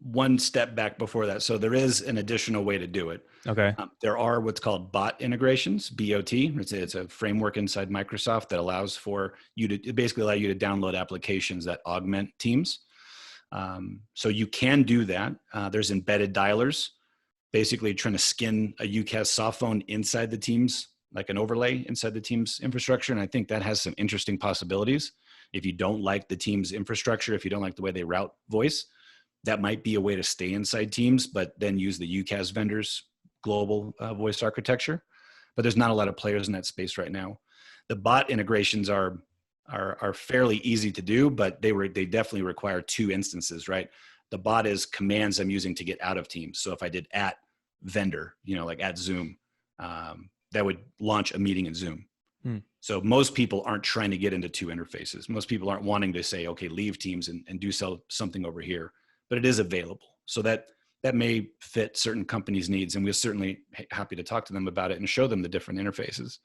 one step back before that. So there is an additional way to do it. Okay. There are what's called bot integrations, B.O.T. It's a framework inside Microsoft that allows for you to basically allow you to download applications that augment Teams. So you can do that. There's embedded dialers, basically trying to skin a UCaaS soft phone inside the Teams, like an overlay inside the Teams infrastructure. And I think that has some interesting possibilities. If you don't like the Teams infrastructure, if you don't like the way they route voice, that might be a way to stay inside Teams, but then use the UCaaS vendors' global voice architecture. But there's not a lot of players in that space right now. The bot integrations are fairly easy to do, but they definitely require two instances, right? The bot is commands I'm using to get out of Teams. So if I did at vendor, like at Zoom, that would launch a meeting in Zoom. So most people aren't trying to get into two interfaces. Most people aren't wanting to say, okay, leave Teams and do something over here, but it is available. So that may fit certain companies' needs. And we're certainly happy to talk to them about it and show them the different interfaces.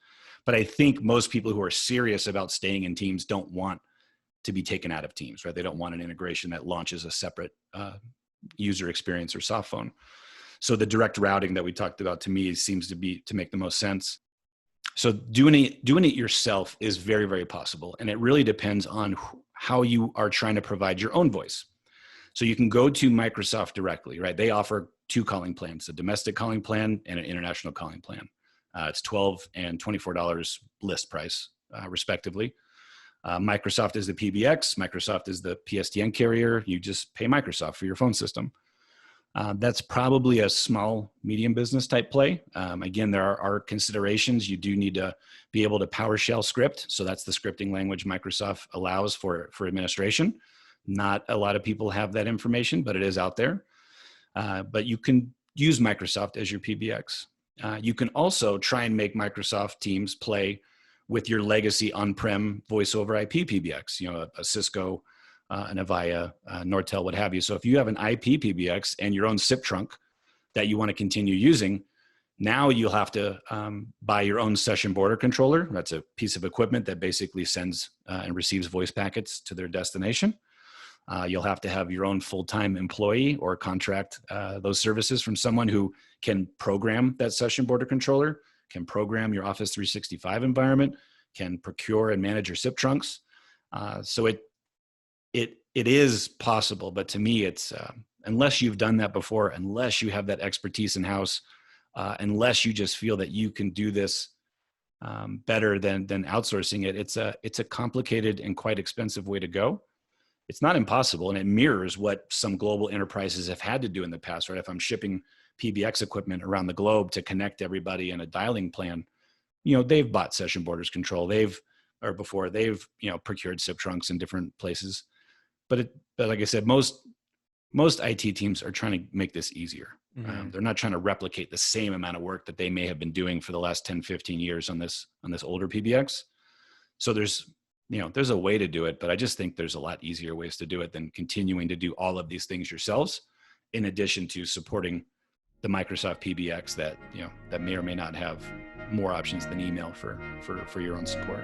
But I think most people who are serious about staying in Teams don't want to be taken out of Teams, right? They don't want an integration that launches a separate user experience or soft phone. So the direct routing that we talked about, to me, seems to make the most sense. So doing it yourself is very, very possible. And it really depends on how you are trying to provide your own voice. So you can go to Microsoft directly, right? They offer two calling plans, a domestic calling plan and an international calling plan. It's $12 and $24 list price, respectively. Microsoft is the PBX. Microsoft is the PSTN carrier. You just pay Microsoft for your phone system. That's probably a small, medium business type play. Again, there are considerations. You do need to be able to PowerShell script. So that's the scripting language Microsoft allows for administration. Not a lot of people have that information, but it is out there. But you can use Microsoft as your PBX. You can also try and make Microsoft Teams play with your legacy on-prem voice over IP PBX, a Cisco, an Avaya, Nortel, what have you. So if you have an IP PBX and your own SIP trunk that you want to continue using, now you'll have to buy your own session border controller. That's a piece of equipment that basically sends and receives voice packets to their destination. You'll have to have your own full-time employee or contract those services from someone who can program that session border controller, can program your Office 365 environment, can procure and manage your SIP trunks. So it is possible, but to me, it's unless you've done that before, unless you have that expertise in-house, unless you just feel that you can do this better than outsourcing it, it's a complicated and quite expensive way to go. It's not impossible, and it mirrors what some global enterprises have had to do in the past, right? If I'm shipping PBX equipment around the globe to connect everybody in a dialing plan, they've bought session borders control. They've procured SIP trunks in different places. But like I said, most IT teams are trying to make this easier. Mm-hmm. They're not trying to replicate the same amount of work that they may have been doing for the last 10, 15 years on this older PBX. So there's a way to do it, but I just think there's a lot easier ways to do it than continuing to do all of these things yourselves, in addition to supporting the Microsoft PBX that may or may not have more options than email for your own support.